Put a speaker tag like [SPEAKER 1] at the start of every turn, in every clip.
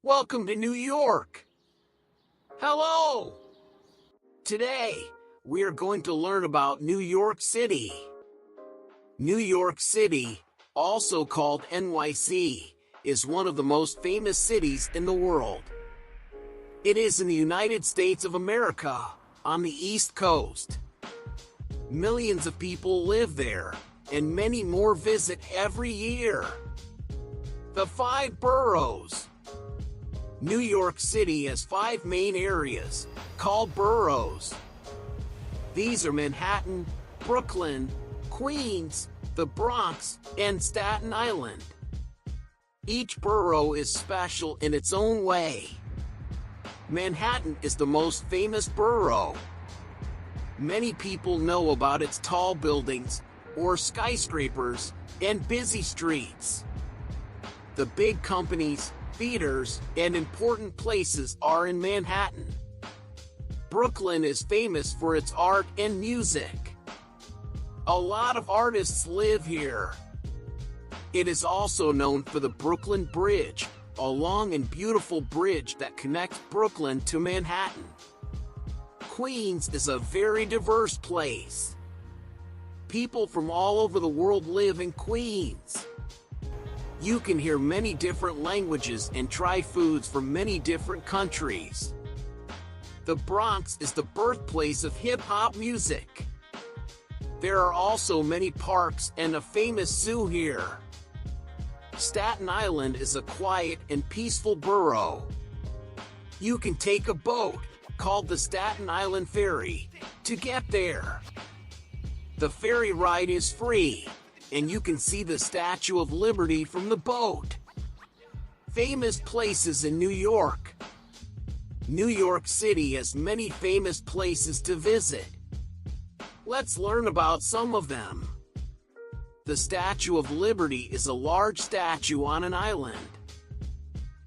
[SPEAKER 1] Welcome to New York. Hello. Today, we are going to learn about New York City. New York City, also called NYC, is one of the most famous cities in the world. It is in the United States of America, on the East Coast. Millions of people live there, and many more visit every year. The 5 boroughs. New York City has 5 main areas, called boroughs. These are Manhattan, Brooklyn, Queens, the Bronx, and Staten Island. Each borough is special in its own way. Manhattan is the most famous borough. Many people know about its tall buildings, or skyscrapers, and busy streets. The big companies, theaters, and important places are in Manhattan. Brooklyn is famous for its art and music. A lot of artists live here. It is also known for the Brooklyn Bridge, a long and beautiful bridge that connects Brooklyn to Manhattan. Queens is a very diverse place. People from all over the world live in Queens. You can hear many different languages and try foods from many different countries. The Bronx is the birthplace of hip-hop music. There are also many parks and a famous zoo here. Staten Island is a quiet and peaceful borough. You can take a boat, called the Staten Island Ferry, to get there. The ferry ride is free, and you can see the Statue of Liberty from the boat. Famous places in New York. New York City has many famous places to visit. Let's learn about some of them. The Statue of Liberty is a large statue on an island.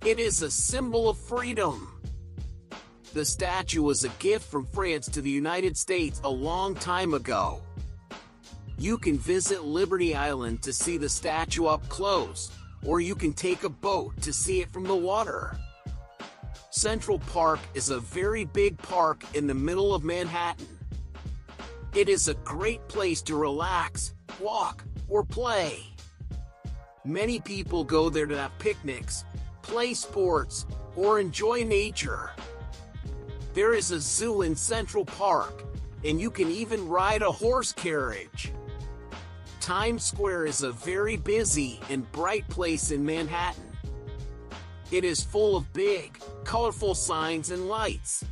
[SPEAKER 1] It is a symbol of freedom. The statue was a gift from France to the United States a long time ago. You can visit Liberty Island to see the statue up close, or you can take a boat to see it from the water. Central Park is a very big park in the middle of Manhattan. It is a great place to relax, walk, or play. Many people go there to have picnics, play sports, or enjoy nature. There is a zoo in Central Park, and you can even ride a horse carriage. Times Square is a very busy and bright place in Manhattan. It is full of big, colorful signs and lights.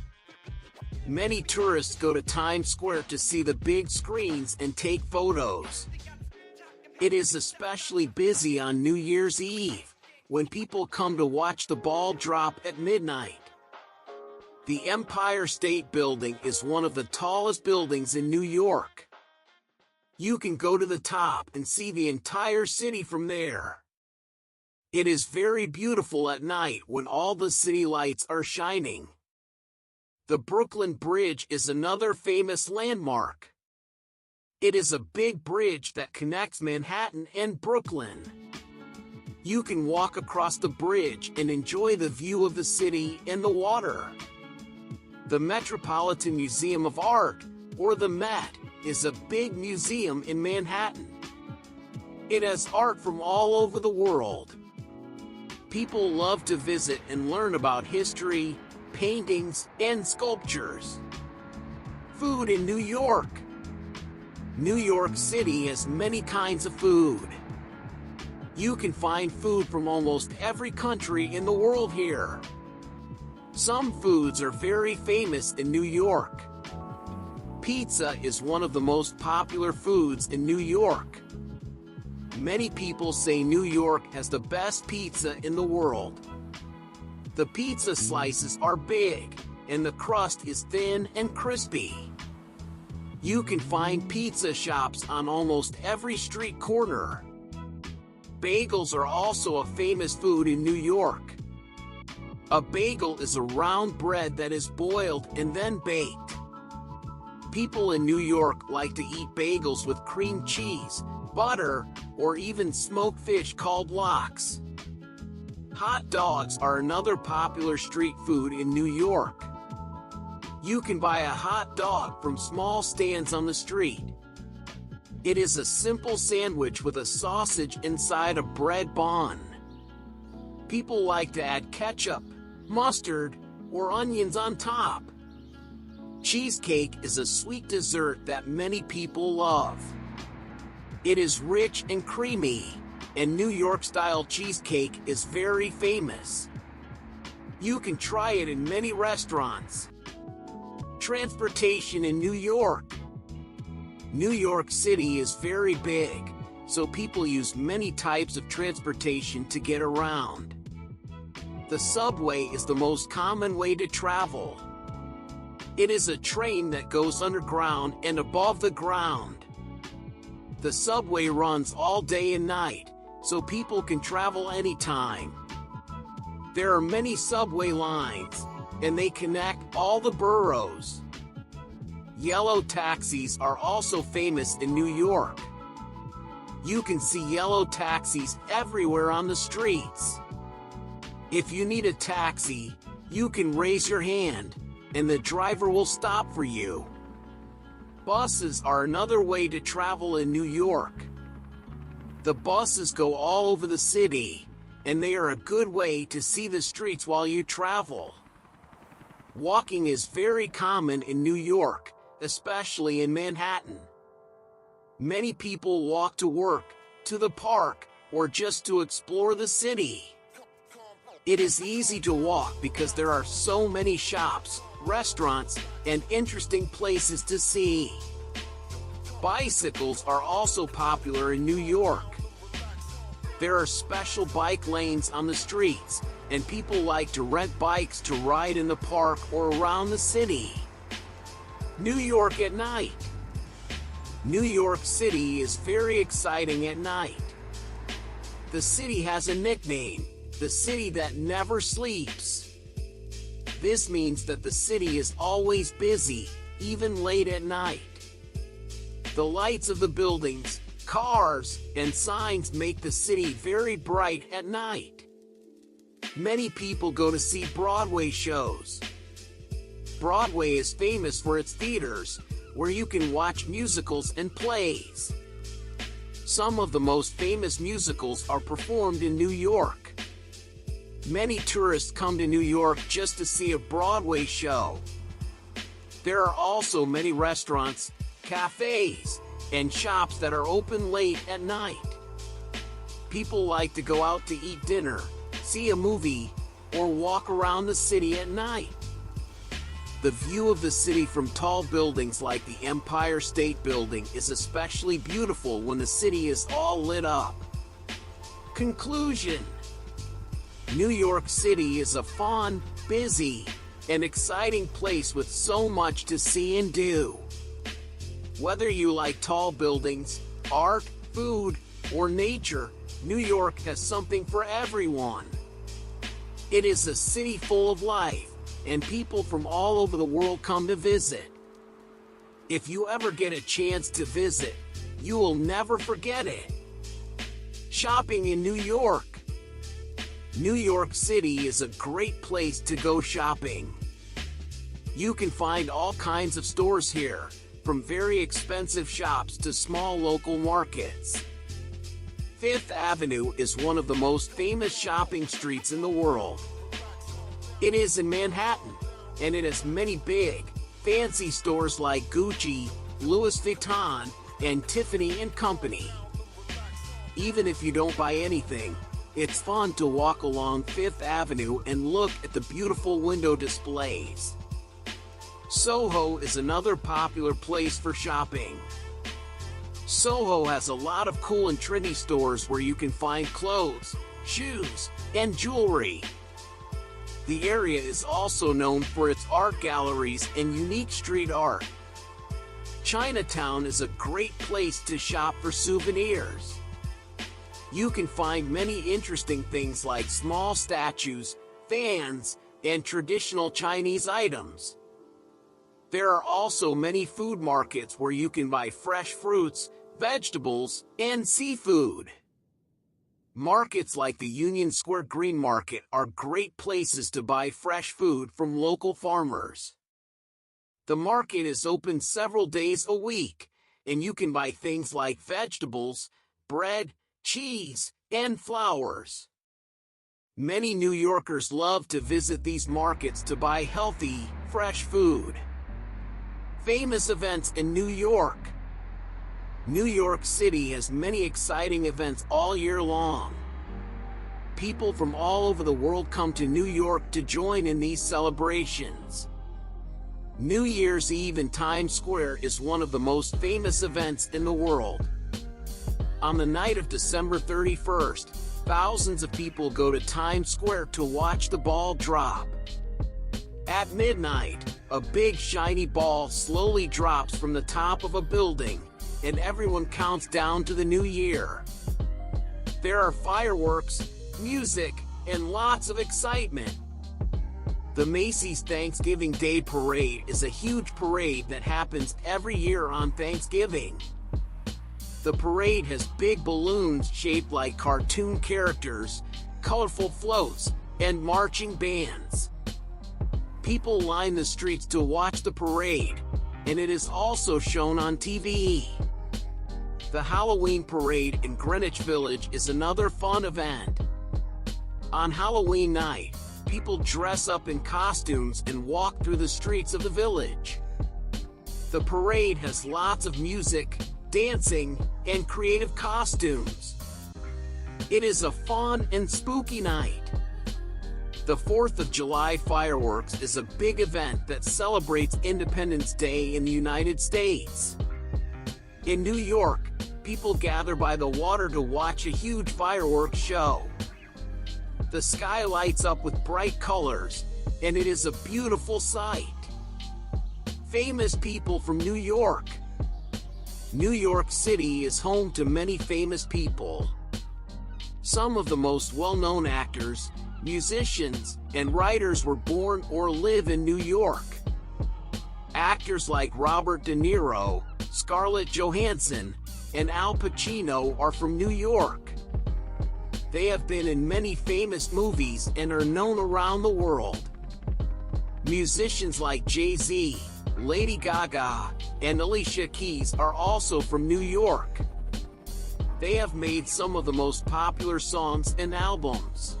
[SPEAKER 1] Many tourists go to Times Square to see the big screens and take photos. It is especially busy on New Year's Eve, when people come to watch the ball drop at midnight. The Empire State Building is one of the tallest buildings in New York. You can go to the top and see the entire city from there. It is very beautiful at night when all the city lights are shining. The Brooklyn Bridge is another famous landmark. It is a big bridge that connects Manhattan and Brooklyn. You can walk across the bridge and enjoy the view of the city and the water. The Metropolitan Museum of Art, or the Met, is a big museum in Manhattan. It has art from all over the world. People love to visit and learn about history, paintings, and sculptures. Food in New York. New York City has many kinds of food. You can find food from almost every country in the world here. Some foods are very famous in New York. Pizza is one of the most popular foods in New York. Many people say New York has the best pizza in the world. The pizza slices are big, and the crust is thin and crispy. You can find pizza shops on almost every street corner. Bagels are also a famous food in New York. A bagel is a round bread that is boiled and then baked. People in New York like to eat bagels with cream cheese, butter, or even smoked fish called lox. Hot dogs are another popular street food in New York. You can buy a hot dog from small stands on the street. It is a simple sandwich with a sausage inside a bread bun. People like to add ketchup, mustard, or onions on top. Cheesecake is a sweet dessert that many people love. It is rich and creamy, and New York-style cheesecake is very famous. You can try it in many restaurants. Transportation in New York. New York City is very big, so people use many types of transportation to get around. The subway is the most common way to travel. It is a train that goes underground and above the ground. The subway runs all day and night, so people can travel anytime. There are many subway lines, and they connect all the boroughs. Yellow taxis are also famous in New York. You can see yellow taxis everywhere on the streets. If you need a taxi, you can raise your hand, and the driver will stop for you. Buses are another way to travel in New York. The buses go all over the city, and they are a good way to see the streets while you travel. Walking is very common in New York, especially in Manhattan. Many people walk to work, to the park, or just to explore the city. It is easy to walk because there are so many shops, restaurants, and interesting places to see. Bicycles are also popular in New York. There are special bike lanes on the streets, and people like to rent bikes to ride in the park or around the city. New York at night. New York City is very exciting at night. The city has a nickname, the city that never sleeps. This means that the city is always busy, even late at night. The lights of the buildings, cars, and signs make the city very bright at night. Many people go to see Broadway shows. Broadway is famous for its theaters, where you can watch musicals and plays. Some of the most famous musicals are performed in New York. Many tourists come to New York just to see a Broadway show. There are also many restaurants, cafes, and shops that are open late at night. People like to go out to eat dinner, see a movie, or walk around the city at night. The view of the city from tall buildings like the Empire State Building is especially beautiful when the city is all lit up. Conclusion: New York City is a fun, busy, and exciting place with so much to see and do. Whether you like tall buildings, art, food, or nature, New York has something for everyone. It is a city full of life, and people from all over the world come to visit. If you ever get a chance to visit, you will never forget it. Shopping in New York. New York City is a great place to go shopping. You can find all kinds of stores here, from very expensive shops to small local markets. Fifth Avenue is one of the most famous shopping streets in the world. It is in Manhattan, and it has many big, fancy stores like Gucci, Louis Vuitton, and Tiffany & Company. Even if you don't buy anything, it's fun to walk along Fifth Avenue and look at the beautiful window displays. Soho is another popular place for shopping. Soho has a lot of cool and trendy stores where you can find clothes, shoes, and jewelry. The area is also known for its art galleries and unique street art. Chinatown is a great place to shop for souvenirs. You can find many interesting things like small statues, fans, and traditional Chinese items. There are also many food markets where you can buy fresh fruits, vegetables, and seafood. Markets like the Union Square Green Market are great places to buy fresh food from local farmers. The market is open several days a week, and you can buy things like vegetables, bread, cheese, and flowers. Many New Yorkers love to visit these markets to buy healthy, fresh food. Famous events in New York. New York City has many exciting events all year long. People from all over the world come to New York to join in these celebrations. New Year's Eve in Times Square is one of the most famous events in the world. On the night of December 31st, thousands of people go to Times Square to watch the ball drop. At midnight, a big shiny ball slowly drops from the top of a building, and everyone counts down to the new year. There are fireworks, music, and lots of excitement. The Macy's Thanksgiving Day Parade is a huge parade that happens every year on Thanksgiving. The parade has big balloons shaped like cartoon characters, colorful floats, and marching bands. People line the streets to watch the parade, and it is also shown on TV. The Halloween Parade in Greenwich Village is another fun event. On Halloween night, people dress up in costumes and walk through the streets of the village. The parade has lots of music, dancing, and creative costumes. It is a fun and spooky night. The 4th of July fireworks is a big event that celebrates Independence Day in the United States. In New York, people gather by the water to watch a huge fireworks show. The sky lights up with bright colors, and it is a beautiful sight. Famous people from New York. New York City is home to many famous people. Some of the most well-known actors, musicians, and writers were born or live in New York. Actors like Robert De Niro, Scarlett Johansson, and Al Pacino are from New York. They have been in many famous movies and are known around the world. Musicians like Jay-Z, Lady Gaga, and Alicia Keys are also from New York. They have made some of the most popular songs and albums.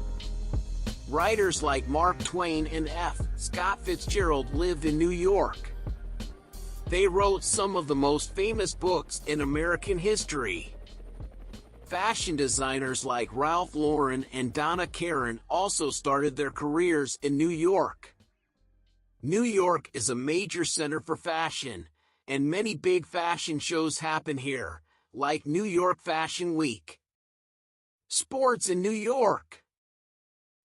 [SPEAKER 1] Writers like Mark Twain and F. Scott Fitzgerald lived in New York. They wrote some of the most famous books in American history. Fashion designers like Ralph Lauren and Donna Karan also started their careers in New York. New York is a major center for fashion, and many big fashion shows happen here, like New York Fashion Week. Sports in New York.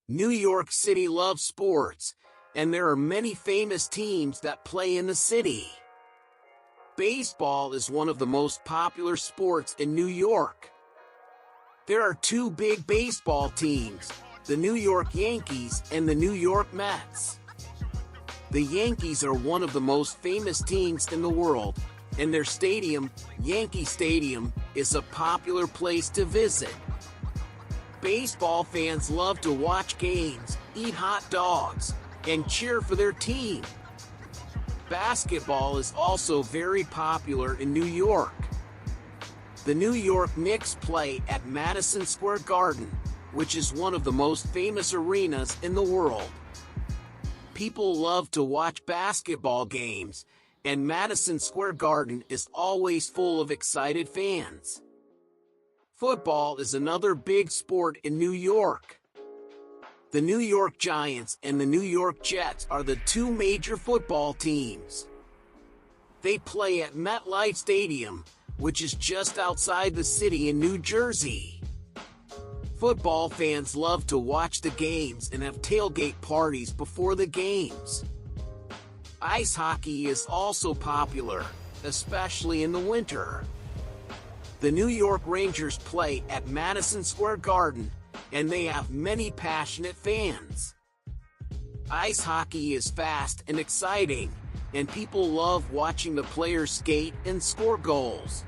[SPEAKER 1] New York City loves sports, and there are many famous teams that play in the city. Baseball is one of the most popular sports in New York. There are two big baseball teams, the New York Yankees and the New York Mets. The Yankees are one of the most famous teams in the world, and their stadium, Yankee Stadium, is a popular place to visit. Baseball fans love to watch games, eat hot dogs, and cheer for their team. Basketball is also very popular in New York. The New York Knicks play at Madison Square Garden, which is one of the most famous arenas in the world. People love to watch basketball games, and Madison Square Garden is always full of excited fans. Football is another big sport in New York. The New York Giants and the New York Jets are the two major football teams. They play at MetLife Stadium, which is just outside the city in New Jersey. Football fans love to watch the games and have tailgate parties before the games. Ice hockey is also popular, especially in the winter. The New York Rangers play at Madison Square Garden, and they have many passionate fans. Ice hockey is fast and exciting, and people love watching the players skate and score goals.